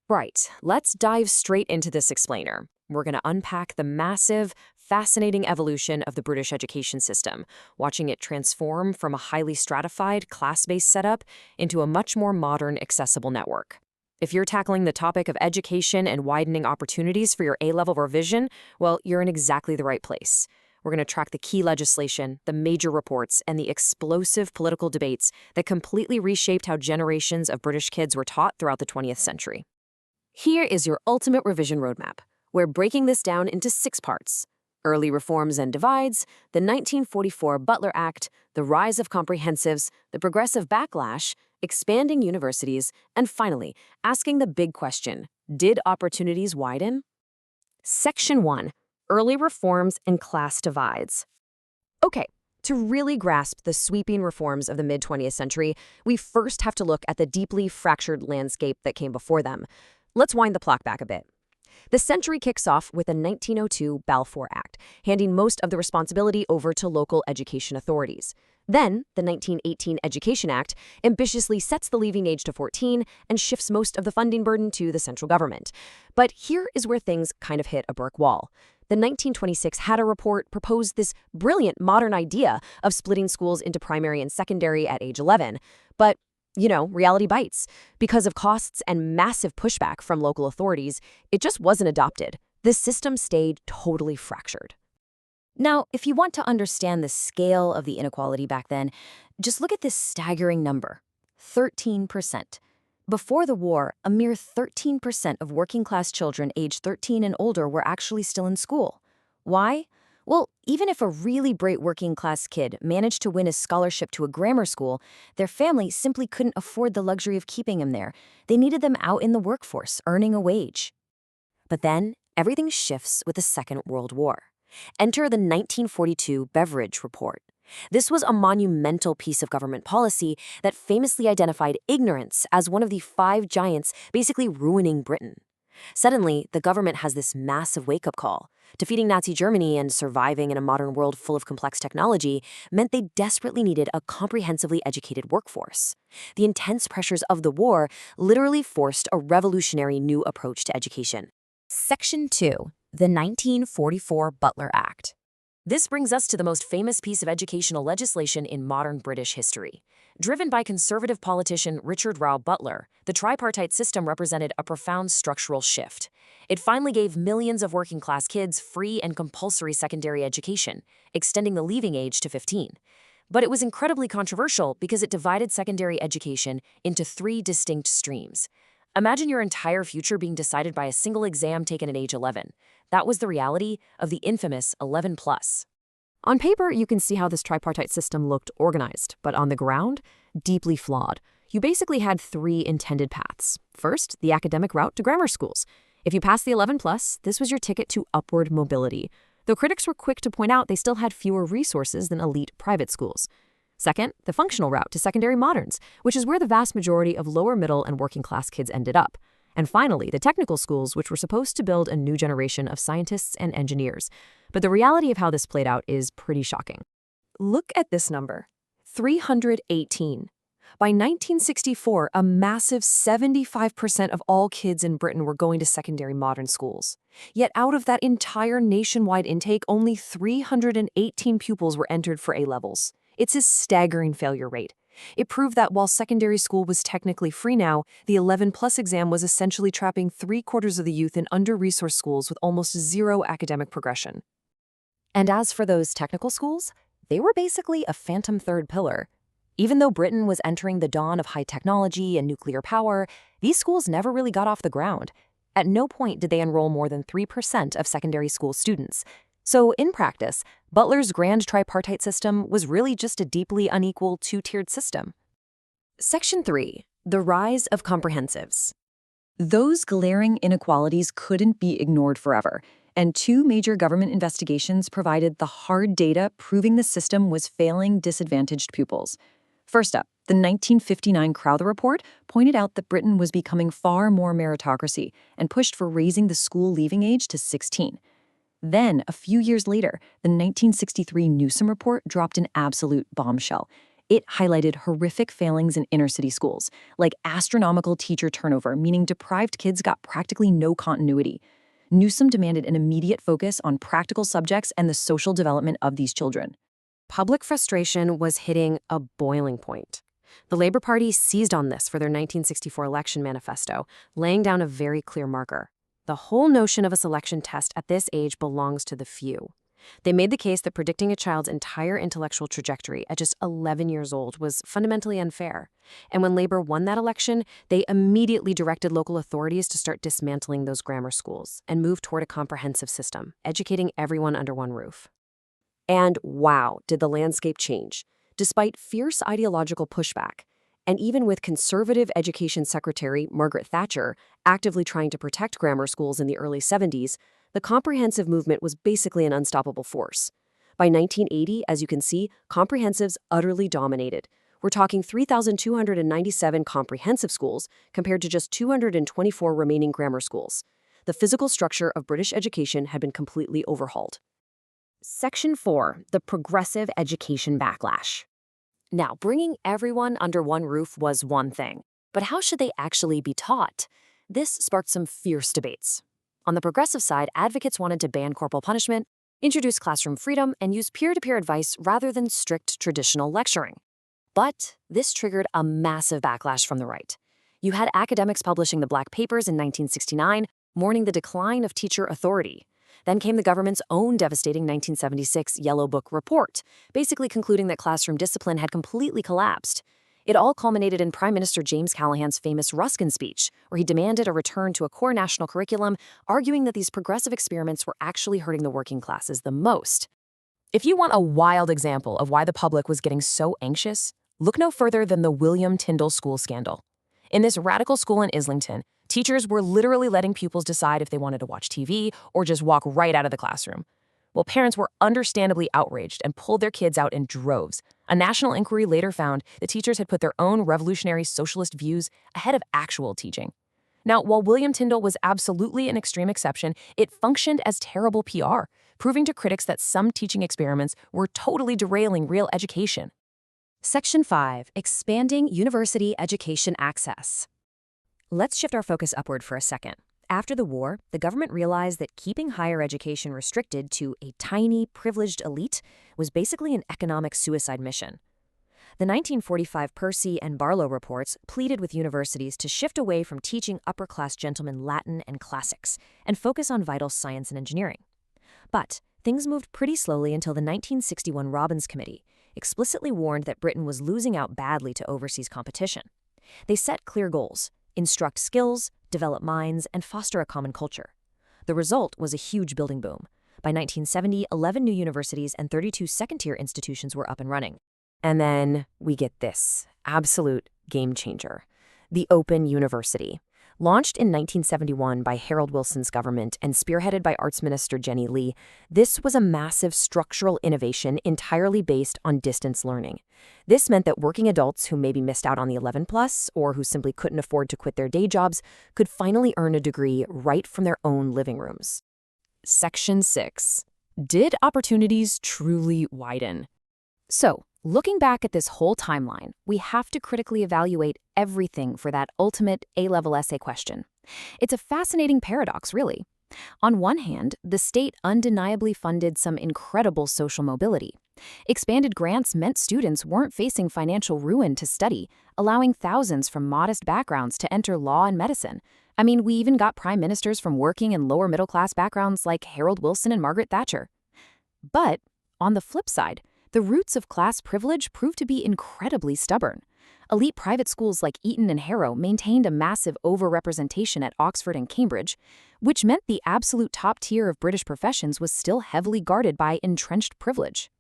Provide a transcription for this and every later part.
Right, let's dive straight into this explainer. We're going to unpack the massive, fascinating evolution of the British education system, watching it transform from a highly stratified, class-based setup into a much more modern, accessible network. If you're tackling the topic of education and widening opportunities for your A-level revision, well, you're in exactly the right place. We're going to track the key legislation, the major reports, and the explosive political debates that completely reshaped how generations of British kids were taught throughout the 20th century. Here is your ultimate revision roadmap. We're breaking this down into 6 parts: early reforms and divides, the 1944 Butler Act, the rise of comprehensives, the progressive backlash, expanding universities, and finally, asking the big question, did opportunities widen? Section 1. Early reforms and class divides. Okay, to really grasp the sweeping reforms of the mid-20th century, we first have to look at the deeply fractured landscape that came before them. Let's wind the clock back a bit. The century kicks off with the 1902 Balfour Act, handing most of the responsibility over to local education authorities. Then, the 1918 Education Act ambitiously sets the leaving age to 14 and shifts most of the funding burden to the central government. But here is where things kind of hit a brick wall. The 1926 Hatter Report proposed this brilliant modern idea of splitting schools into primary and secondary at age 11. But reality bites. Because of costs and massive pushback from local authorities, it just wasn't adopted. The system stayed totally fractured. Now, if you want to understand the scale of the inequality back then, just look at this staggering number: 13%. Before the war, a mere 13% of working-class children aged 13 and older were actually still in school. Why? Well, even if a really bright working-class kid managed to win a scholarship to a grammar school, their family simply couldn't afford the luxury of keeping him there. They needed them out in the workforce, earning a wage. But then, everything shifts with the Second World War. Enter the 1942 Beveridge Report. This was a monumental piece of government policy that famously identified ignorance as one of the 5 giants basically ruining Britain. Suddenly, the government has this massive wake-up call. Defeating Nazi Germany and surviving in a modern world full of complex technology meant they desperately needed a comprehensively educated workforce. The intense pressures of the war literally forced a revolutionary new approach to education. Section 2. The 1944 Butler Act. This brings us to the most famous piece of educational legislation in modern British history. Driven by conservative politician Richard Roe Butler, the tripartite system represented a profound structural shift. It finally gave millions of working-class kids free and compulsory secondary education, extending the leaving age to 15. But it was incredibly controversial because it divided secondary education into 3 distinct streams. Imagine your entire future being decided by a single exam taken at age 11. That was the reality of the infamous 11 plus. On paper, you can see how this tripartite system looked organized, but on the ground, deeply flawed. You basically had 3 intended paths. First, the academic route to grammar schools. If you passed the 11 plus, this was your ticket to upward mobility, though critics were quick to point out they still had fewer resources than elite private schools. Second, the functional route to secondary moderns, which is where the vast majority of lower middle and working class kids ended up. And finally, the technical schools, which were supposed to build a new generation of scientists and engineers. But the reality of how this played out is pretty shocking. Look at this number: 318. By 1964, a massive 75% of all kids in Britain were going to secondary modern schools. Yet out of that entire nationwide intake, only 318 pupils were entered for A-levels. It's a staggering failure rate. It proved that while secondary school was technically free now, the 11-plus exam was essentially trapping 3/4 of the youth in under-resourced schools with almost zero academic progression. And as for those technical schools, they were basically a phantom third pillar. Even though Britain was entering the dawn of high technology and nuclear power, these schools never really got off the ground. At no point did they enroll more than 3% of secondary school students. So, in practice, Butler's grand tripartite system was really just a deeply unequal 2-tiered system. Section 3. The rise of comprehensives. Those glaring inequalities couldn't be ignored forever, and 2 major government investigations provided the hard data proving the system was failing disadvantaged pupils. First up, the 1959 Crowther Report pointed out that Britain was becoming far more meritocracy and pushed for raising the school leaving age to 16. Then, a few years later, the 1963 Newsom Report dropped an absolute bombshell. It highlighted horrific failings in inner-city schools, like astronomical teacher turnover, meaning deprived kids got practically no continuity. Newsom demanded an immediate focus on practical subjects and the social development of these children. Public frustration was hitting a boiling point. The Labor Party seized on this for their 1964 election manifesto, laying down a very clear marker. The whole notion of a selection test at this age belongs to the few. They made the case that predicting a child's entire intellectual trajectory at just 11 years old was fundamentally unfair. And when Labor won that election, they immediately directed local authorities to start dismantling those grammar schools and move toward a comprehensive system, educating everyone under one roof. And wow, did the landscape change. Despite fierce ideological pushback, and even with conservative education secretary Margaret Thatcher actively trying to protect grammar schools in the early 70s, the comprehensive movement was basically an unstoppable force. By 1980, as you can see, comprehensives utterly dominated. We're talking 3,297 comprehensive schools compared to just 224 remaining grammar schools. The physical structure of British education had been completely overhauled. Section 4, the Progressive Education Backlash. Now, bringing everyone under one roof was one thing, but how should they actually be taught? This sparked some fierce debates. On the progressive side, advocates wanted to ban corporal punishment, introduce classroom freedom, and use peer-to-peer advice rather than strict traditional lecturing. But this triggered a massive backlash from the right. You had academics publishing the Black Papers in 1969, mourning the decline of teacher authority. Then came the government's own devastating 1976 Yellow Book report, basically concluding that classroom discipline had completely collapsed. It all culminated in Prime Minister James Callaghan's famous Ruskin speech, where he demanded a return to a core national curriculum, arguing that these progressive experiments were actually hurting the working classes the most. If you want a wild example of why the public was getting so anxious, look no further than the William Tyndall school scandal. In this radical school in Islington, teachers were literally letting pupils decide if they wanted to watch TV or just walk right out of the classroom. Well, parents were understandably outraged and pulled their kids out in droves. A national inquiry later found the teachers had put their own revolutionary socialist views ahead of actual teaching. Now, while William Tyndall was absolutely an extreme exception, it functioned as terrible PR, proving to critics that some teaching experiments were totally derailing real education. Section 5, Expanding University Education Access. Let's shift our focus upward for a second. After the war, the government realized that keeping higher education restricted to a tiny, privileged elite was basically an economic suicide mission. The 1945 Percy and Barlow reports pleaded with universities to shift away from teaching upper-class gentlemen Latin and classics and focus on vital science and engineering. But things moved pretty slowly until the 1961 Robbins Committee explicitly warned that Britain was losing out badly to overseas competition. They set clear goals: instruct skills, develop minds, and foster a common culture. The result was a huge building boom. By 1970, 11 new universities and 32 second-tier institutions were up and running. And then we get this absolute game changer: the Open University. Launched in 1971 by Harold Wilson's government and spearheaded by Arts Minister Jenny Lee, this was a massive structural innovation entirely based on distance learning. This meant that working adults who maybe missed out on the 11+, or who simply couldn't afford to quit their day jobs, could finally earn a degree right from their own living rooms. Section 6. Did opportunities truly widen? So, looking back at this whole timeline, we have to critically evaluate everything for that ultimate A-level essay question. It's a fascinating paradox, really. On one hand, the state undeniably funded some incredible social mobility. Expanded grants meant students weren't facing financial ruin to study, allowing thousands from modest backgrounds to enter law and medicine. I mean, we even got prime ministers from working and lower middle-class backgrounds like Harold Wilson and Margaret Thatcher. But, on the flip side, the roots of class privilege proved to be incredibly stubborn. Elite private schools like Eton and Harrow maintained a massive overrepresentation at Oxford and Cambridge, which meant the absolute top tier of British professions was still heavily guarded by entrenched privilege.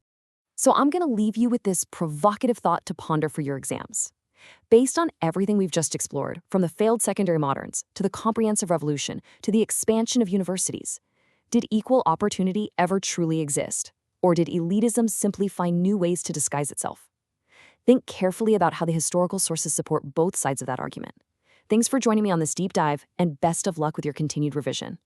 So I'm going to leave you with this provocative thought to ponder for your exams. Based on everything we've just explored, from the failed secondary moderns to the comprehensive revolution to the expansion of universities, did equal opportunity ever truly exist? Or did elitism simply find new ways to disguise itself? Think carefully about how the historical sources support both sides of that argument. Thanks for joining me on this deep dive, and best of luck with your continued revision.